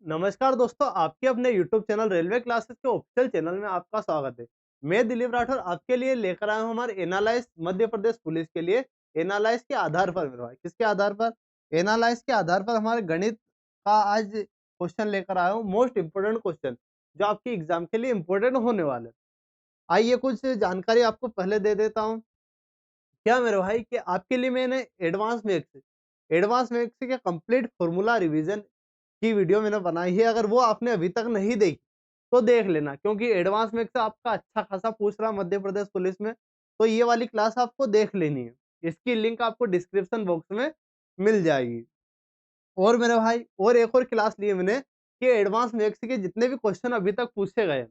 नमस्कार दोस्तों, आपके अपने YouTube चैनल रेलवे क्लासेस के ऑफिशियल चैनल में आपका स्वागत है। मैं दिलीप राठौर आपके लिए लेकर आया हूँ हमारे एनालाइज मध्य प्रदेश पुलिस के लिए। एनालाइज के आधार पर मेरे भाई, किसके आधार पर? एनालाइज के आधार पर हमारे गणित का आज क्वेश्चन लेकर आया हूँ, मोस्ट इम्पोर्टेंट क्वेश्चन जो आपके एग्जाम के लिए इम्पोर्टेंट होने वाले हैं। आइए कुछ जानकारी आपको पहले दे देता हूँ। क्या मेरे भाई कि आपके लिए मैंने एडवांस मैथ्स के कंप्लीट फॉर्मूला रिवीजन की वीडियो मैंने बनाई है। अगर वो आपने अभी तक नहीं देखी तो देख लेना, क्योंकि एडवांस मैथ्स आपका अच्छा खासा पूछ रहा मध्य प्रदेश पुलिस में, तो ये वाली क्लास आपको देख लेनी है। इसकी लिंक आपको डिस्क्रिप्शन बॉक्स में मिल जाएगी। और मेरे भाई और एक और क्लास ली है मैंने कि एडवांस मैथ्स के जितने भी क्वेश्चन अभी तक पूछे गए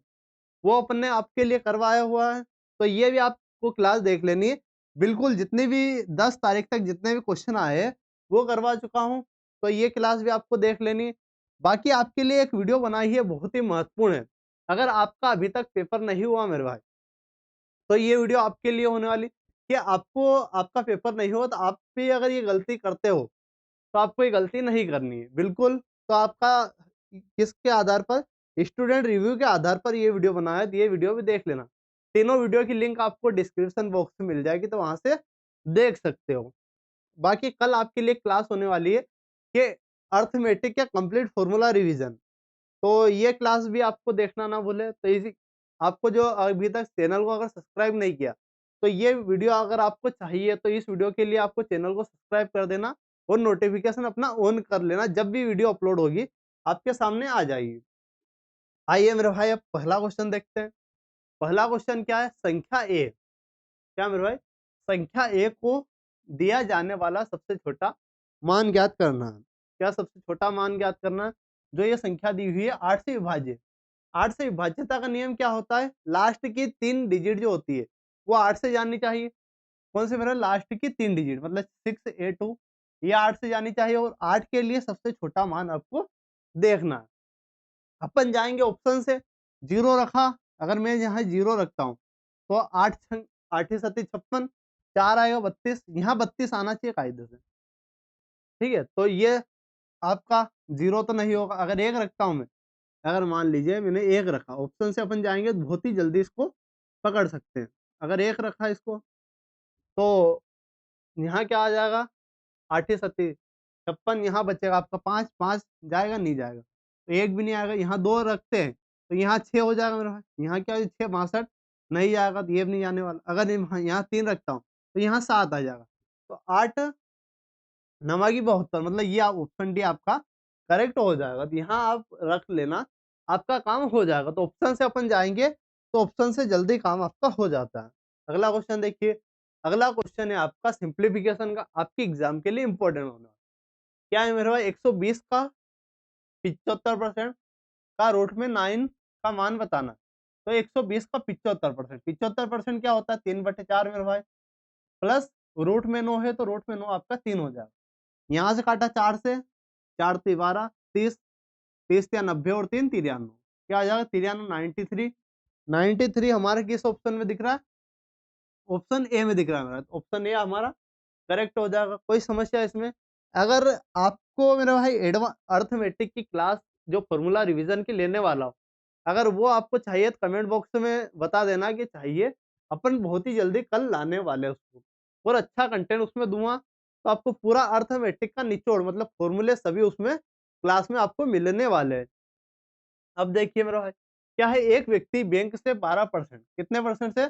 वो अपन ने आपके लिए करवाया हुआ है, तो ये भी आपको क्लास देख लेनी है। बिल्कुल जितनी भी 10 तारीख तक जितने भी क्वेश्चन आए हैं, वो करवा चुका हूँ, तो ये क्लास भी आपको देख लेनी है। बाकी आपके लिए एक वीडियो बनाई है, बहुत ही महत्वपूर्ण है। अगर आपका अभी तक पेपर नहीं हुआ मेरे भाई, तो ये वीडियो आपके लिए होने वाली कि आपको आपका पेपर नहीं हुआ तो आप भी अगर ये गलती करते हो, तो आपको ये गलती नहीं करनी है, बिल्कुल। तो आपका किसके आधार पर? स्टूडेंट रिव्यू के आधार पर ये वीडियो बनाया है, तो ये वीडियो भी देख लेना। तीनों वीडियो की लिंक आपको डिस्क्रिप्शन बॉक्स में मिल जाएगी, तो वहाँ से देख सकते हो। बाकी कल आपके लिए क्लास होने वाली है कि अर्थमेटिक का कंप्लीट फॉर्मूला रिवीजन, तो ये क्लास भी आपको देखना ना भूले। तो इसी आपको जो अभी तक चैनल को अगर सब्सक्राइब नहीं किया, तो ये वीडियो अगर आपको चाहिए तो इस वीडियो के लिए आपको चैनल को सब्सक्राइब कर देना और नोटिफिकेशन अपना ऑन कर लेना। जब भी वीडियो अपलोड होगी आपके सामने आ जाएगी। आइए मेरे भाई अब पहला क्वेश्चन देखते हैं। पहला क्वेश्चन क्या है? संख्या ए। क्या मेरे भाई? संख्या ए को दिया जाने वाला सबसे छोटा मान ज्ञात करना है। क्या सबसे छोटा मान ज्ञात करना है? जो ये संख्या दी हुई है 8 से विभाज्य। 8 से विभाज्यता का नियम क्या होता है? लास्ट की 3 डिजिट जो होती है वो 8 से जानी चाहिए। कौन से मेरा? लास्ट की 3 डिजिट मतलब 682, ये 8 से जानी चाहिए और 8 के लिए सबसे छोटा मान आपको देखना है। अपन जाएंगे ऑप्शन से। 0 रखा, अगर मैं यहाँ 0 रखता हूँ तो 8 सत्ती 56, 4 आएगा 32, यहाँ 32 आना चाहिए कायदे से। ठीक है, तो ये आपका 0 तो नहीं होगा। अगर 1 रखता हूँ मैं, अगर मान लीजिए मैंने 1 रखा, ऑप्शन से अपन जाएँगे तो बहुत ही जल्दी इसको पकड़ सकते हैं। अगर 1 रखा इसको, तो यहाँ क्या आ जाएगा? 8 सत्ती 56, यहाँ बचेगा आपका 5, 5 जाएगा, नहीं जाएगा। तो 1 भी नहीं आएगा, यहाँ 2 रखते हैं, तो यहाँ 6 हो जाएगा मेरा भाई। यहाँ क्या है? 6 62 नहीं जाएगा, तो ये भी नहीं जाने वाला। अगर यहाँ 3 रखता हूँ, तो यहाँ 7 आ जाएगा। तो 8 नवागी 72 मतलब ये ऑप्शन डी आपका करेक्ट हो जाएगा। तो यहाँ आप रख लेना, आपका काम हो जाएगा। तो ऑप्शन से अपन जाएँगे, तो ऑप्शन से जल्दी काम आपका हो जाता है। अगला क्वेश्चन देखिए। अगला क्वेश्चन है आपका सिंप्लीफिकेशन का, आपके एग्ज़ाम के लिए इम्पोर्टेंट होने वाला। क्या है मेरे भाई? 120 का 75% का रूट में 9 का मान बताना। तो 120 का 75%, 75% क्या होता है? 3/4 मेरे भाई, प्लस रूट में 9 है तो रूट में 9 आपका 3 हो जाएगा। यहाँ से काटा 4 से, 4 तिय 12, 30, 30 तिया 90 और 3 93, क्या आ जाएगा? 93, 93। 93 हमारे किस ऑप्शन में दिख रहा है? ऑप्शन ए में दिख रहा है मेरा, तो ऑप्शन ए हमारा करेक्ट हो जाएगा। कोई समस्या इसमें? अगर आपको मेरे भाई अर्थमेटिक की क्लास जो फॉर्मूला रिवीजन की लेने वाला हो, अगर वो आपको चाहिए तो कमेंट बॉक्स में बता देना कि चाहिए। अपन बहुत ही जल्दी कल लाने वाले हैं उसको और अच्छा कंटेंट उसमें दूंगा, तो आपको पूरा अर्थमेटिक का निचोड़ मतलब फॉर्मूले सभी उसमें क्लास में आपको मिलने वाले हैं। अब देखिए मेरा भाई, क्या है? एक व्यक्ति बैंक से 12%, कितने परसेंट से?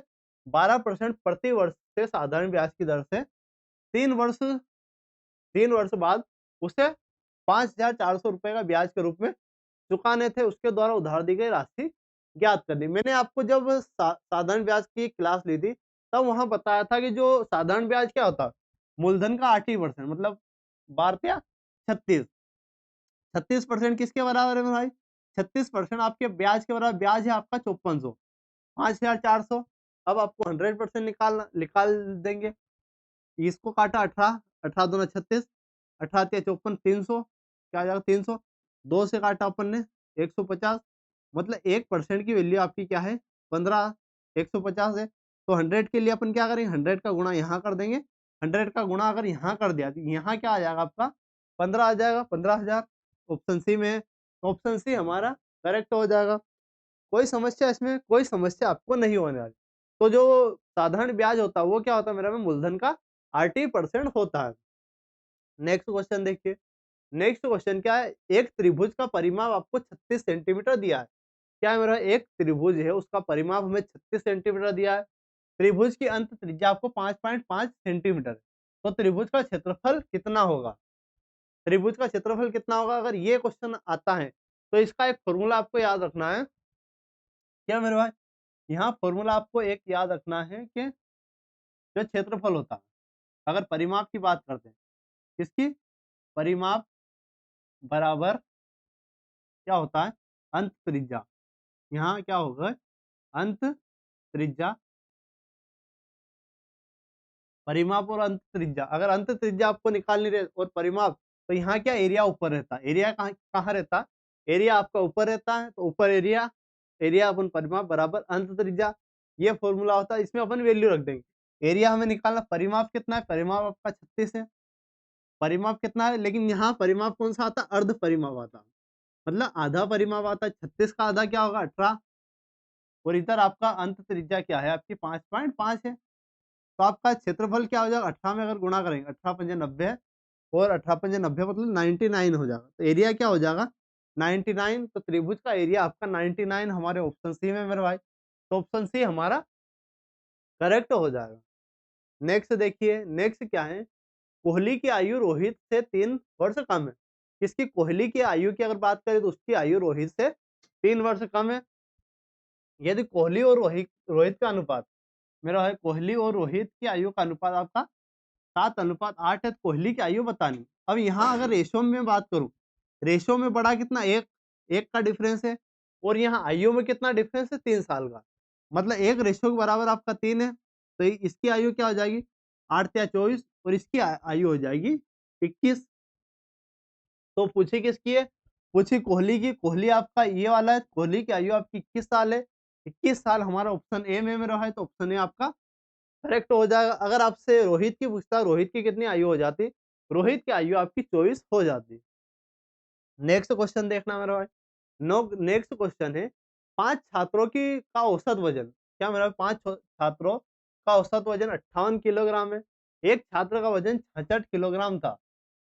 12% प्रति वर्ष से साधारण ब्याज की दर से 3 वर्ष 3 वर्ष बाद उसे 5,400 रुपए का ब्याज के रूप में चुकाने थे। उसके द्वारा उधार दी गई राशि ज्ञात करनी। मैंने आपको जब साधारण ब्याज की क्लास ली थी, तब वहाँ बताया था कि जो साधारण ब्याज क्या होता है? मूलधन का 8 ही परसेंट मतलब 12 या 36। 36% किसके बराबर है मेरे भाई? 36% आपके ब्याज के बराबर। ब्याज है आपका 5400, 5,400। अब आपको 100% निकाल देंगे। इसको काटा 18, 18 दूना 36, 18 तिया 54, 300, क्या आ जाएगा? 300। 2 से काटा अपन ने 150, मतलब 1% की वैल्यू आपकी क्या है? 15, 150 है। तो 100 के लिए अपन क्या करेंगे? 100 का गुणा यहाँ कर देंगे। 100 का गुणा अगर यहाँ कर दिया तो यहाँ क्या आ जाएगा आपका? 15 आ जाएगा, 15,000। ऑप्शन सी में तो ऑप्शन सी हमारा करेक्ट हो जाएगा। कोई समस्या इसमें, कोई समस्या आपको नहीं होने वाली। तो जो साधारण ब्याज होता है वो क्या होता है मेरा में मूलधन का 80% होता है। नेक्स्ट क्वेश्चन देखिए। नेक्स्ट क्वेश्चन क्या है, एक त्रिभुज का परिमाप आपको 36 सेंटीमीटर दिया है। क्या है मेरा, एक त्रिभुज है उसका परिमाप हमें 36 सेंटीमीटर दिया है। त्रिभुज की अंत त्रिज्या आपको 5.5 सेंटीमीटर है। तो त्रिभुज का क्षेत्रफल कितना होगा? त्रिभुज का क्षेत्रफल कितना होगा अगर ये क्वेश्चन आता है तो इसका एक फॉर्मूला आपको याद रखना है। क्या मेरे भाई, यहाँ फॉर्मूला आपको एक याद रखना है कि जो क्षेत्रफल होता है, अगर परिमाप की बात करते हैं, किसकी, परिमाप बराबर क्या होता है, अंत त्रिज्या। यहाँ क्या होगा, अंत त्रिज्या, परिमाप और अंत त्रिज्या। अगर अंत त्रिज्या आपको निकालनी रहे और परिमाप, तो यहाँ क्या एरिया ऊपर रहता है। एरिया कहाँ कहाँ रहता है, एरिया आपका ऊपर रहता है, तो ऊपर एरिया, एरिया अपन परिमाप बराबर अंत त्रिज्या। ये फॉर्मूला होता है, इसमें अपन वैल्यू रख देंगे। एरिया हमें निकालना, परिमाप कितना है, परिमाप आपका 36 है। परिमाप कितना है, लेकिन यहाँ परिमाप कौन सा आता है, अर्ध परिमाप आता है, मतलब आधा परिमाप आता है। 36 का आधा क्या होगा, 18। और इधर आपका अंत त्रिज्या क्या है, आपकी 5.5 है। तो आपका क्षेत्रफल क्या हो जाएगा, 18 में अगर गुणा करेंगे, 18 पंजे 90 है, और 18 पंजे 90 मतलब 99 हो जाएगा। तो एरिया क्या हो जाएगा, 99। तो त्रिभुज का एरिया आपका 99 हमारे ऑप्शन सी में मेरे भाई। तो ऑप्शन सी हमारा करेक्ट हो जाएगा। नेक्स्ट देखिए, नेक्स्ट क्या है, कोहली की आयु रोहित से 3 वर्ष कम है। किसकी, कोहली की आयु की अगर बात करें तो उसकी आयु रोहित से 3 वर्ष कम है। यदि कोहली और रोहित रोहित का अनुपात मेरा है, कोहली और रोहित की आयु का अनुपात आपका 7:8 है। तो कोहली की आयु बतानी। अब यहाँ अगर रेशो में बात करूं, रेशो में बड़ा कितना, एक एक का डिफरेंस है, और यहाँ आयु में कितना डिफरेंस है, 3 साल का। मतलब एक रेशो के बराबर आपका 3 है, तो इसकी आयु क्या हो जाएगी, 8 या 24, और इसकी आयु हो जाएगी 21। तो पूछी किसकी है, पूछी कोहली की। कोहली आपका ये वाला है, कोहली की आयु आपकी 21 साल है। 21 साल हमारा ऑप्शन ए में रहा है, तो ऑप्शन ए आपका करेक्ट हो जाएगा। अगर आपसे रोहित की पूछता, रोहित की कितनी आयु हो जाती, रोहित की आयु आपकी 24 हो जाती। नेक्स्ट क्वेश्चन देखना मेरा भाई। नो, नेक्स्ट क्वेश्चन है, 5 छात्रों की का औसत वजन। क्या मेरा, 5 छात्रों का औसत वजन 58 किलोग्राम है। एक छात्र का वजन 66 किलोग्राम था,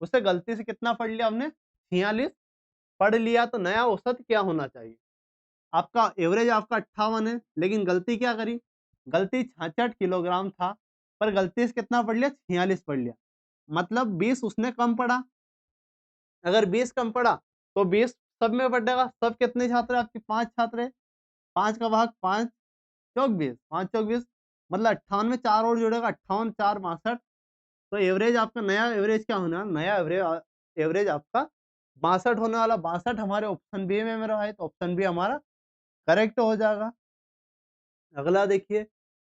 उसे गलती से कितना पढ़ लिया हमने, 46 पढ़ लिया। तो नया औसत क्या होना चाहिए, आपका एवरेज आपका 58 है, लेकिन गलती क्या करी, गलती 66 किलोग्राम था, पर गलती से कितना पढ़ लिया, 46 पढ़ लिया। मतलब 20 उसने कम पढ़ा। अगर 20 कम पढ़ा तो 20 सब में बटेगा। सब कितने छात्र है आपके, 5 छात्र है। 5 का भाग 5 चौक 20, 5 चौक 20, मतलब 58 में 4 और जुड़ेगा, 58 4 62। तो एवरेज आपका नया एवरेज क्या होने वाला, नया एवरेज एवरेज आपका 62 होने वाला। 62 हमारे ऑप्शन बी में मेरा है, तो ऑप्शन बी हमारा करेक्ट हो जाएगा। अगला देखिए,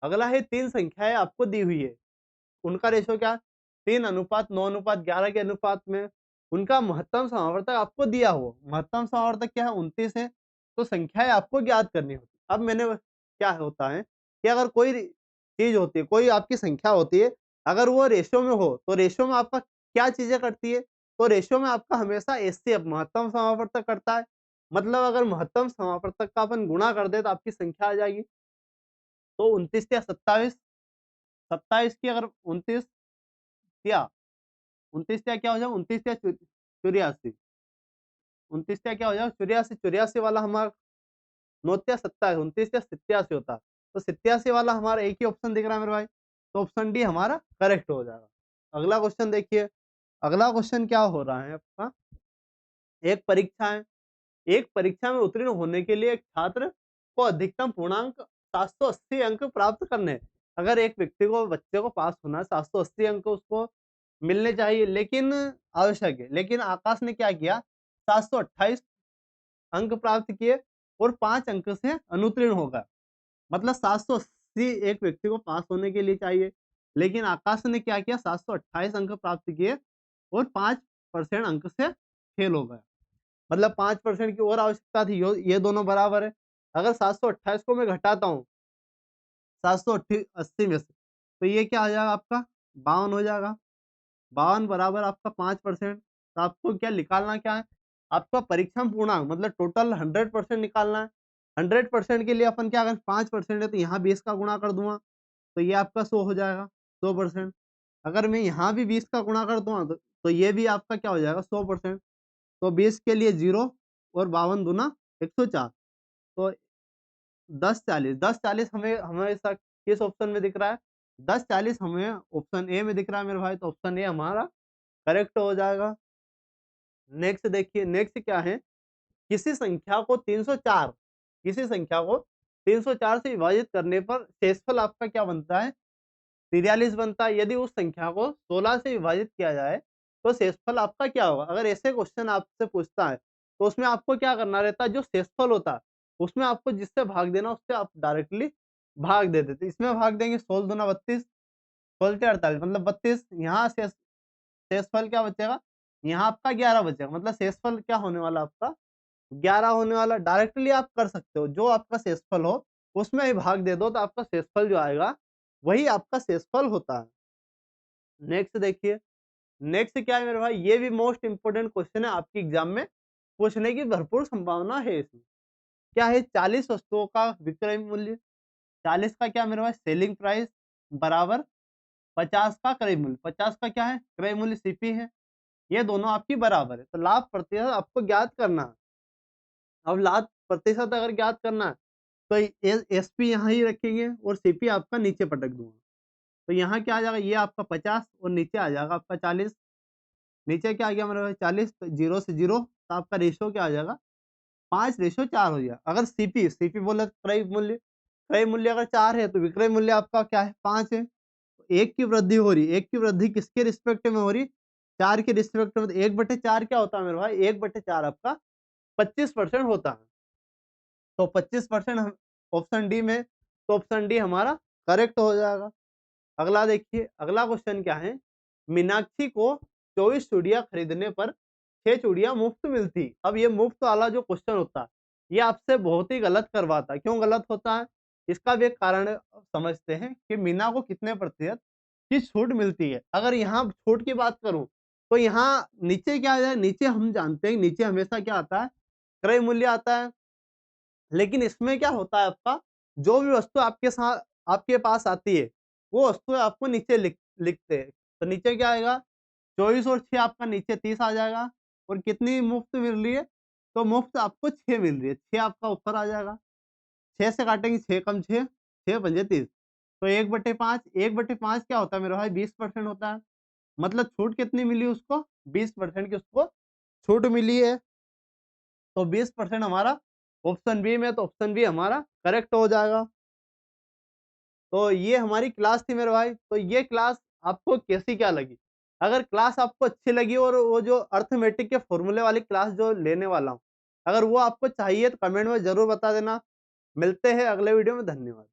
अगला है 3 संख्याएं आपको दी हुई है, उनका रेशो क्या, 3:9:11 के अनुपात में। उनका महत्तम समावर्तक आपको दिया हुआ, महत्तम समावर्तक क्या है, 29 है। तो संख्याएं आपको ज्ञात करनी होती। अब मैंने क्या होता है कि अगर कोई चीज होती है, कोई आपकी संख्या होती है, अगर वो रेशो में हो तो रेशो में आपका क्या चीजें करती है, तो रेशो में आपका हमेशा एचसीएफ महत्तम समावर्तक करता है। मतलब अगर महत्तम समावर्तक का अपन गुणा कर दे तो आपकी संख्या आ जाएगी। तो 29 या 27, 27 की अगर 29 या 29 क्या हो जाए, 29 या 84, 29 क्या हो जाए, 84, 84 वाला हमारा 9 या 27, 29 या 87 होता है। तो 87 वाला हमारा एक ही ऑप्शन दिख रहा है मेरे भाई, तो ऑप्शन डी हमारा करेक्ट हो जाएगा। अगला क्वेश्चन देखिए, अगला क्वेश्चन क्या हो रहा है आपका, एक परीक्षा है। एक परीक्षा में उत्तीर्ण होने के लिए एक छात्र को अधिकतम पूर्णांक 780 अंक प्राप्त करने हैं। अगर एक व्यक्ति को, बच्चे को पास होना है, 780 अंक उसको मिलने चाहिए, लेकिन आवश्यक है, लेकिन आकाश ने क्या किया, 728 अंक प्राप्त किए और 5 अंक से अनुत्तीर्ण होगा। मतलब 780 एक व्यक्ति को पास होने के लिए चाहिए, लेकिन आकाश ने क्या किया, 728 अंक प्राप्त किए और 5% अंक से फेल हो गया। मतलब 5% की और आवश्यकता थी, ये दोनों बराबर है। अगर 728 को मैं घटाता हूँ 780 में से, तो ये क्या हो जाएगा आपका, 52 हो जाएगा। 52 बराबर आपका 5%। तो आपको क्या निकालना क्या है, आपका परीक्षण पूर्णांक मतलब टोटल 100% निकालना है। 100% के लिए अपन क्या करें, 5% है तो यहाँ 20 का गुणा कर दूंगा तो ये आपका 100 हो जाएगा, 100%। अगर मैं यहाँ भी 20 का गुणा कर दूंगा तो ये भी आपका क्या हो जाएगा, 100%। तो 20 के लिए 0 और 52 दूना 104। तो 10 40 हमें हमेशा किस ऑप्शन में दिख रहा है, 10 40 हमें ऑप्शन ए में दिख रहा है मेरे भाई, तो ऑप्शन ए हमारा करेक्ट हो जाएगा। नेक्स्ट देखिए, नेक्स्ट क्या है, किसी संख्या को 304 किसी संख्या को 304 से विभाजित करने पर शेषफल आपका क्या बनता है, 43 बनता है। यदि उस संख्या को 16 से विभाजित किया जाए तो शेषफल आपका क्या होगा। अगर ऐसे क्वेश्चन आपसे पूछता है तो उसमें आपको क्या करना रहता है, जो शेषफल होता है उसमें आपको जिससे भाग देना उससे आप डायरेक्टली भाग दे देते। इसमें भाग देंगे 16 दूना 32, 16 से 48 मतलब 32। यहाँ शेषफल क्या बचेगा, यहाँ आपका 11 बचेगा, मतलब शेषफल क्या होने वाला आपका 11 होने वाला। डायरेक्टली आप कर सकते हो, जो आपका शेषफल हो उसमें ही भाग दे दो तो आपका शेषफल जो आएगा वही आपका शेषफल होता है। नेक्स्ट देखिए, नेक्स्ट क्या है मेरे भाई, ये भी मोस्ट इंपोर्टेंट क्वेश्चन है, आपकी एग्जाम में पूछने की भरपूर संभावना है इसमें। क्या है, 40 वस्तुओं का विक्रय मूल्य, 40 का क्या मेरे भाई सेलिंग प्राइस बराबर 50 का क्रय मूल्य, 50 का क्या है क्रय मूल्य सीपी है, ये दोनों आपकी बराबर है। तो लाभ प्रतिशत आपको ज्ञात करना है। अब लाभ प्रतिशत अगर ज्ञात करना है तो एसपी यहाँ ही रखेंगे और सीपी आपका नीचे पटक दूंगा। तो यहाँ क्या आ जाएगा, ये आपका 50 और नीचे आ जाएगा आपका 40। नीचे क्या आ गया मेरे भाई 40, तो 0 से 0 तो आपका रेशियो क्या आ जाएगा, 5:4 हो गया। अगर सीपी सीपी बोले क्रय मूल्य अगर 4 है तो विक्रय मूल्य आपका क्या है 5 है। तो एक की वृद्धि हो रही, एक की वृद्धि किसके रिस्पेक्ट में हो रही, 4 के रिस्पेक्ट में। तो 1/4 क्या होता है मेरे भाई, 1/4 आपका 25% होता है। तो 25% ऑप्शन डी में, तो ऑप्शन डी हमारा करेक्ट हो जाएगा। अगला देखिए, अगला क्वेश्चन क्या है, मीनाक्षी को 24 चूड़ियां खरीदने पर 6 चूड़ियां मुफ्त मिलती। अब ये मुफ्त वाला जो क्वेश्चन होता है ये आपसे बहुत ही गलत करवाता है। क्यों गलत होता है, इसका भी एक कारण समझते हैं कि मीना को कितने प्रतिशत की छूट मिलती है। अगर यहाँ छूट की बात करूं तो यहाँ नीचे क्या आ जाए, नीचे हम जानते हैं नीचे हमेशा क्या आता है, क्रय मूल्य आता है। लेकिन इसमें क्या होता है आपका, जो भी वस्तु आपके साथ आपके पास आती है वो वस्तु आपको नीचे लिखते हैं। तो नीचे क्या आएगा, 24 और 6 आपका नीचे 30 आ जाएगा। और कितनी मुफ्त मिल रही है, तो मुफ्त आपको 6 मिल रही है, 6 आपका ऊपर आ जाएगा। 6 से काटेंगे 6 कम 6, 6 पंजे 30। तो 1/5, 1/5 क्या होता है मेरे भाई 20% होता है। मतलब छूट कितनी मिली उसको, 20% की उसको छूट मिली है। तो 20% हमारा ऑप्शन बी में, तो ऑप्शन बी हमारा करेक्ट हो जाएगा। तो ये हमारी क्लास थी मेरे भाई। तो ये क्लास आपको कैसी क्या लगी, अगर क्लास आपको अच्छी लगी और वो जो अर्थमेटिक के फॉर्मूले वाली क्लास जो लेने वाला हूँ अगर वो आपको चाहिए तो कमेंट में जरूर बता देना। मिलते हैं अगले वीडियो में, धन्यवाद।